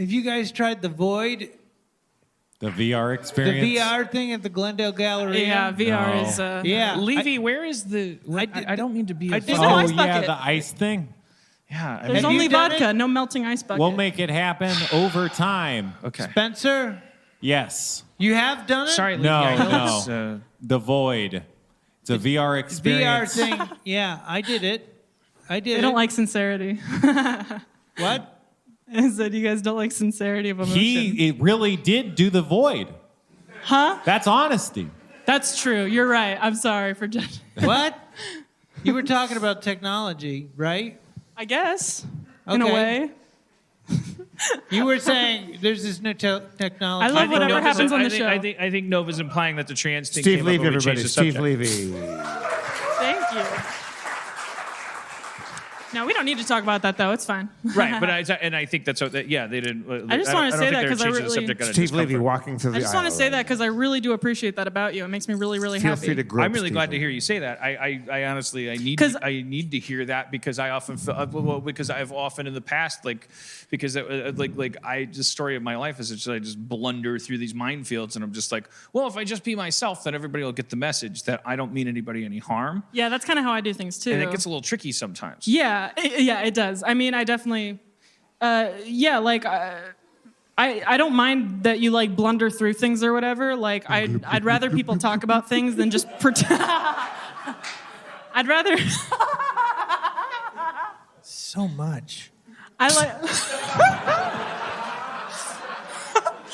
Have you guys tried the Void? The VR experience? The VR thing at the Glendale Galleria? Yeah, VR is... yeah. Levy, where is the... I don't mean to be... There's no ice bucket. The ice thing? Yeah. There's only vodka, no melting ice bucket. We'll make it happen over time. Okay. Spencer? Yes. You have done it? Sorry, Levy. No. The Void. It's a VR experience. VR thing. Yeah, I did it. They don't like sincerity. What? I said you guys don't like sincerity of emotion. He really did do the Void. Huh? That's honesty. That's true. You're right. I'm sorry for judging. What? You were talking about technology, right? I guess. In a way. You were saying there's this new technology. I love whatever happens on the show. I think Nova's implying that the trans thing Steve came Levy, up when we everybody. changed the Steve subject. Levy. Thank you. No, we don't need to talk about that, though. It's fine. Right, but I think that's what, yeah, they didn't. I just want to say that because I changing the really... subject out of Steve Levy discomfort. walking through the aisle. I just want to say that because I really do appreciate that about you. It makes me really, really Feel happy. free to grope I'm really Steve glad to Levy. hear you say that. I honestly, I need to hear that because I often feel, because I've often in the past, because the story of my life is I just blunder through these minefields and I'm just like, well, if I just be myself, then everybody will get the message that I don't mean anybody any harm. Yeah, that's kind of how I do things, too. And it gets a little tricky sometimes. Yeah, it does. I mean, I definitely, I don't mind that you blunder through things or whatever. I'd rather people talk about things than just pretend. I'd rather. So much.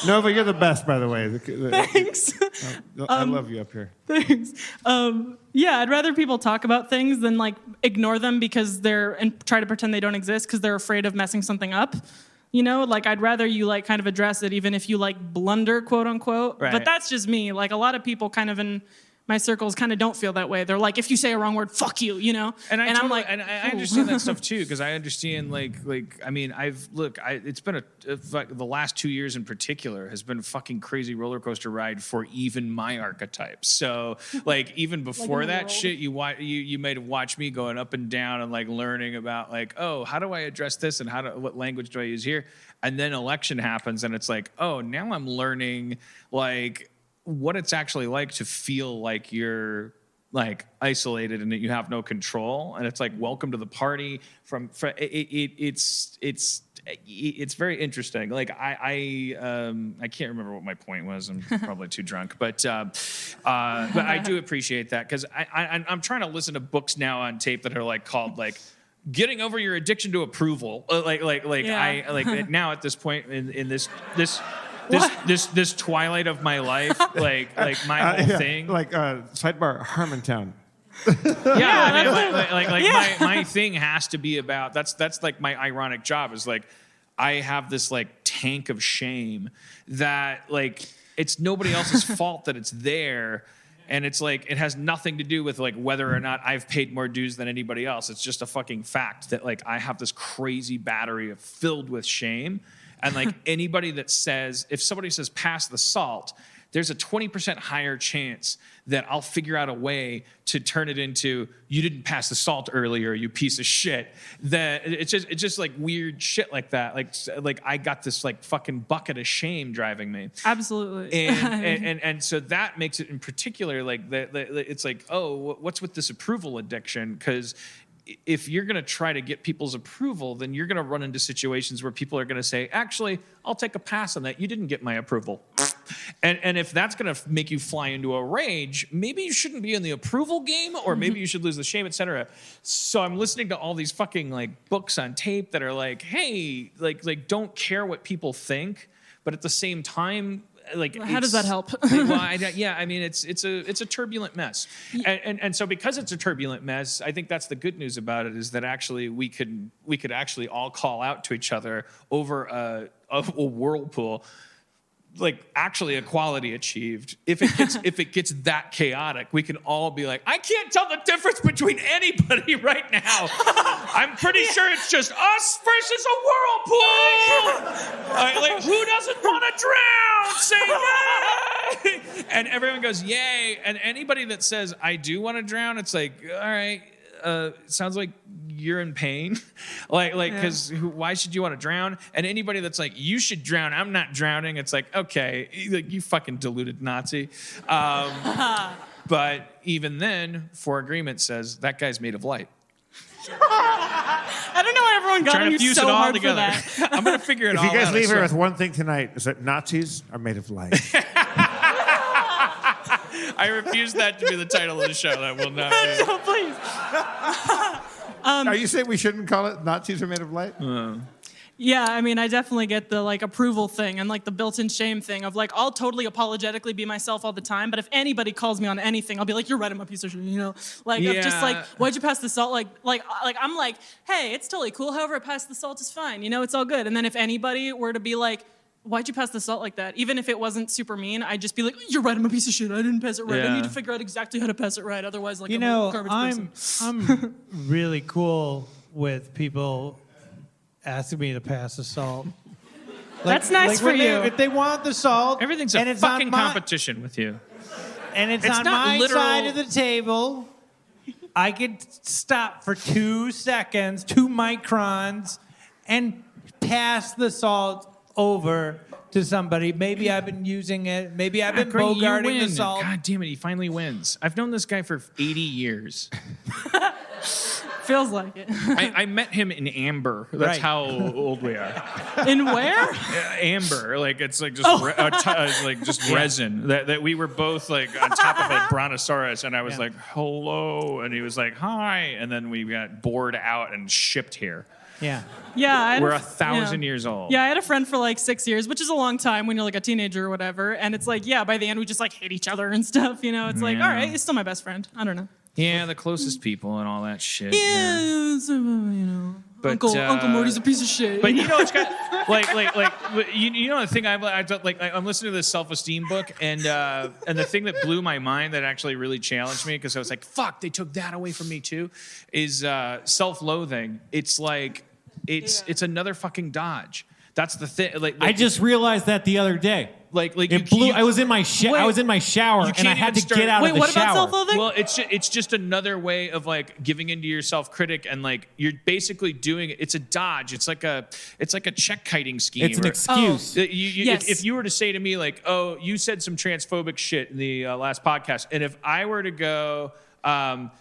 Nova, you're the best, by the way. Thanks. I love you up here. Thanks. I'd rather people talk about things than ignore them because and try to pretend they don't exist because they're afraid of messing something up. You know, I'd rather you kind of address it even if you blunder, quote unquote. Right. But that's just me. A lot of people kind of in my circles kind of don't feel that way. They're like, if you say a wrong word, fuck you, you know? And I'm like, and I understand that stuff too, because I understand it's been the last 2 years in particular has been a fucking crazy roller coaster ride for even my archetype. So even before that shit, you might have watched me going up and down and learning about oh, how do I address this and what language do I use here? And then election happens and it's oh, now I'm learning what it's actually like to feel like you're isolated and that you have no control, and it's welcome to the party. It's very interesting. I can't remember what my point was. I'm probably too drunk, but I do appreciate that because I'm trying to listen to books now on tape that are called Getting Over Your Addiction to Approval. Yeah. Now at this point in this twilight of my life, my whole thing. Sidebar, Harmontown. My thing has to be about that's my ironic job is I have this tank of shame that it's nobody else's fault that it's there. And it's it has nothing to do with whether or not I've paid more dues than anybody else. It's just a fucking fact that I have this crazy battery filled with shame. And anybody that says, if somebody says pass the salt, there's a 20% higher chance that I'll figure out a way to turn it into, you didn't pass the salt earlier, you piece of shit. That it's just weird shit like that. I got this fucking bucket of shame driving me. absolutely. And so that makes it in particular it's oh, what's with this approval addiction? Because if you're going to try to get people's approval, then you're going to run into situations where people are going to say, actually, I'll take a pass on that. You didn't get my approval. And if that's going to make you fly into a rage, maybe you shouldn't be in the approval game, or maybe you should lose the shame, etc. So I'm listening to all these fucking books on tape that are hey, don't care what people think, but at the same time, how does that help? It's a turbulent mess, and so because it's a turbulent mess, I think that's the good news about it is that actually we could actually all call out to each other over a whirlpool. Actually equality achieved. If it gets that chaotic, we can all be I can't tell the difference between anybody right now. I'm pretty sure it's just us versus a whirlpool. Who doesn't want to drown? Say yay! And everyone goes yay. And anybody that says I do want to drown, it's all right. sounds like you're in pain. Because why should you want to drown? And anybody that's like, you should drown, I'm not drowning. It's like, okay, like you fucking deluded Nazi. But even then, For Agreement says that guy's made of light. I don't know why everyone got Trying on to you fuse so it all hard together. for that. I'm gonna figure it If all you guys out. leave I here swear. with one thing tonight, is that Nazis are made of light. I refuse that to be the title of the show. That will not. No, please. Are you saying we shouldn't call it Nazis are made of light? Yeah, I mean, I definitely get the like approval thing and like the built-in shame thing of like I'll totally apologetically be myself all the time, but if anybody calls me on anything, I'll be like, "You're right, I'm a piece of shit," you know? Like of just like, "Why'd you pass the salt?" Like I'm like, "Hey, it's totally cool. However, I passed the salt is fine. You know, it's all good." And then if anybody were to be like, "Why'd you pass the salt like that?" Even if it wasn't super mean, I'd just be like, "You're right, I'm a piece of shit. I didn't pass it right. I need to figure out exactly how to pass it right. Otherwise, like You I'm know, a garbage I'm person." really cool with people asking me to pass the salt. That's nice for when you. If they want the salt, Everything's and a it's on fucking my- competition with you. and it's It's on not my literal- side of the table, I could stop for 2 seconds, 2 microns, and pass the salt over to somebody. Maybe I've been using it. Maybe I've been Great, you bogarting the win. salt. God damn it, he finally wins. I've known this guy for 80 years. Feels like it. I met him in Amber. That's Right. how old we are. In where? Amber, like it's like just like just resin. That we were both like on top of a brontosaurus, and I was like, "Hello," and he was like, "Hi," and then we got bored out and shipped here. Yeah. Yeah, I had We're a 1,000 years old. Yeah, I had a friend for like 6 years, which is a long time when you're like a teenager or whatever. And it's like, yeah, by the end we just like hate each other and stuff. You know, it's like, all right, he's still my best friend. I don't know. Yeah, the closest people and all that shit. Yeah, so, you know, But, Uncle Morty's a piece of shit. But you know, it's kind of like you know the thing I'm listening to this self-esteem book, and the thing that blew my mind that actually really challenged me because I was like, fuck, they took that away from me too, is self-loathing. It's like it's another fucking dodge. That's the thing. I just realized that the other day. like It blew. I was in my Wait, I was in my shower you and I can't had to even start- get out Wait, of the what shower. about self-loathing? Well, it's just another way of like giving into your self-critic, and like you're basically doing it. It's a dodge. It's like a check kiting scheme. It's an or- excuse. Yes. If you were to say to me like, "Oh, you said some transphobic shit in the last podcast," and if I were to go,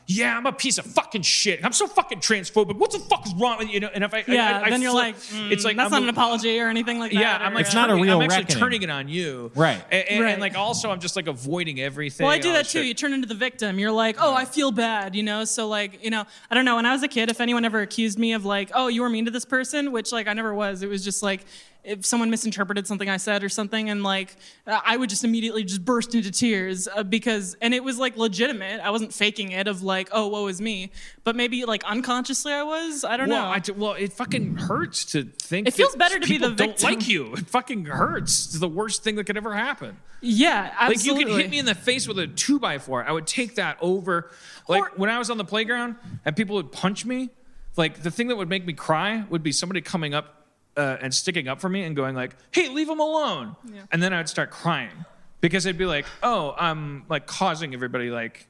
"Yeah, I'm a piece of fucking shit. I'm so fucking transphobic. What the fuck is wrong with you?" And if I then you're flip, like, it's like that's not an apology or anything like that. Yeah, I'm like It's not a real I'm actually reckoning. turning it on you, Right. And like also I'm just like avoiding everything. Well, I do all that this too. shit. You turn into the victim. You're like, oh, I feel bad, you know? So, like, you know, I don't know. When I was a kid, if anyone ever accused me of, like, oh, you were mean to this person, which, like, I never was. It was just, like, if someone misinterpreted something I said or something, and, like, I would just immediately just burst into tears and it was, like, legitimate. I wasn't faking it of, like, oh, woe is me. But maybe, like, unconsciously I was. I don't know. Well, it fucking hurts to think. It feels that better to be people the don't victim. like you. It fucking hurts. It's the worst thing that could ever happen. Yeah, Like absolutely. you could hit me in the face with a 2x4. I would take that over. Like when I was on the playground and people would punch me, like the thing that would make me cry would be somebody coming up and sticking up for me and going like, "Hey, leave him alone," and then I would start crying because they'd be like, "Oh, I'm like causing everybody like."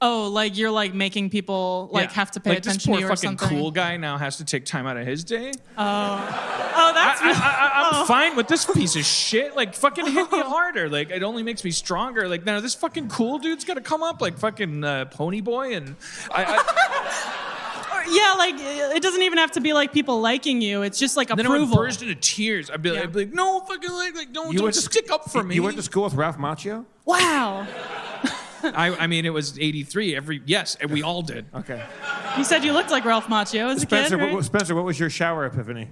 Oh, like you're like making people like Yeah. have to pay like, attention to this you poor or fucking something. cool guy now has to take time out of his day. Oh, that's I'm fine with this piece of shit. Like, fucking hit me harder. Like, it only makes me stronger. Like, now this fucking cool dude's gonna come up like fucking Pony Boy, and yeah, like it doesn't even have to be like people liking you. It's just like then I would approval. burst into tears. I'd be like, no, fucking like don't stick up for me. You went to school with Ralph Macchio? Wow. I mean, it was '83. Yes, and we all did. Okay. You said you looked like Ralph Macchio as a Spencer, kid, right? Spencer, what was your shower epiphany?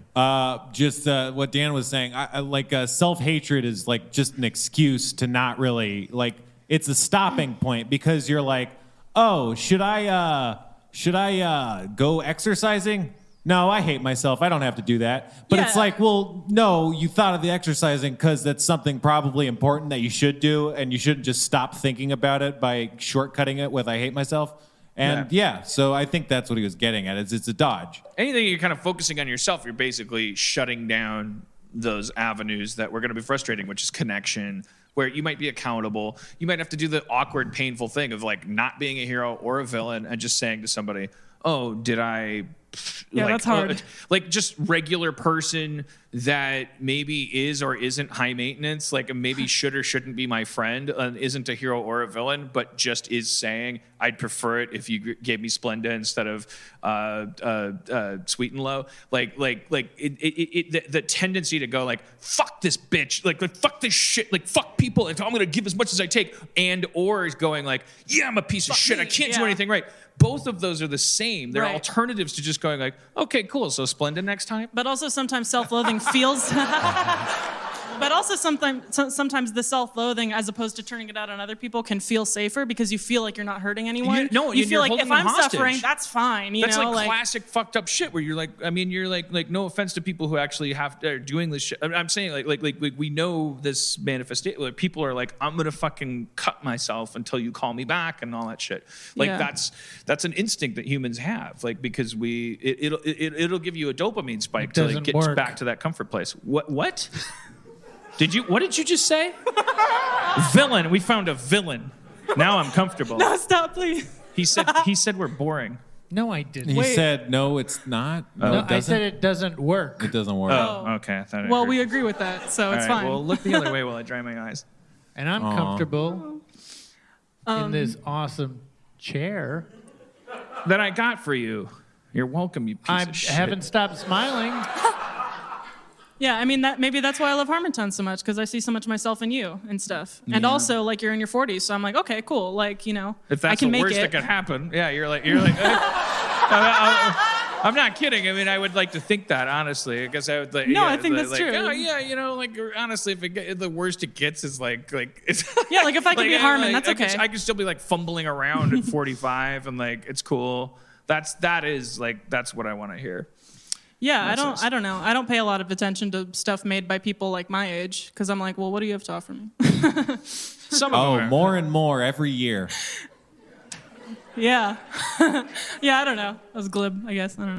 Just what Dan was saying. I like self-hatred is like just an excuse to not really like. It's a stopping point because you're like, oh, should I go exercising? No, I hate myself. I don't have to do that. But it's Yeah. like, well, no, you thought of the exercising because that's something probably important that you should do, and you shouldn't just stop thinking about it by shortcutting it with I hate myself. And yeah, so I think that's what he was getting at. It's a dodge. Anything you're kind of focusing on yourself, you're basically shutting down those avenues that were going to be frustrating, which is connection, where you might be accountable. You might have to do the awkward, painful thing of like not being a hero or a villain and just saying to somebody, oh, did I... Yeah, like, that's hard. Like just regular person that maybe is or isn't high maintenance, like maybe should or shouldn't be my friend, isn't a hero or a villain, but just is saying, I'd prefer it if you gave me Splenda instead of Sweet and Low. The tendency to go like, fuck this bitch, like fuck this shit, like fuck people, and I'm gonna give as much as I take, and or is going like, yeah, I'm a piece of shit, I can't do anything right. Both of those are the same. They're alternatives to just going like, okay, cool, so Splenda next time. But also sometimes self-loathing feels... But also sometimes the self-loathing, as opposed to turning it out on other people, can feel safer because you feel like you're not hurting anyone. You feel like if I'm suffering, that's fine. That's like classic fucked up shit where you're like, I mean, you're like no offense to people who actually are doing this shit. I'm saying like we know this manifestation. Like, people are like, I'm gonna fucking cut myself until you call me back and all that shit. Like that's an instinct that humans have. Like because it'll give you a dopamine spike to like get back to that comfort place. What? What did you just say? Villain. We found a villain. Now I'm comfortable. No, stop, please. He said we're boring. No, I didn't. He said, no, it's not. No, I said it doesn't work. It doesn't work. Oh, okay. I thought I Well, heard. we agree with that, so it's fine. Well, look the other way while I dry my eyes. And I'm comfortable in this awesome chair. That I got for you. You're welcome, you piece I of shit. haven't stopped smiling. Yeah, I mean maybe that's why I love Harmontown so much, because I see so much of myself in you and stuff. And also, like, you're in your 40s, so I'm like, okay, cool. Like, you know, If that's I can the make worst it. that could happen, yeah, you're like. I'm not kidding. I mean, I would like to think that, honestly. I guess I would like. No, yeah, I think that's like, true. Oh, yeah, you know, like honestly, if the worst it gets is like it's. Yeah, like if I could be Harmon, that's okay. I could still be like fumbling around at 45 and like it's cool. That's what I want to hear. Yeah, I don't know. I don't pay a lot of attention to stuff made by people like my age, because I'm like, well, what do you have to offer me? Some of them are. More and more every year. Yeah. Yeah, I don't know. I was glib, I guess. I don't know.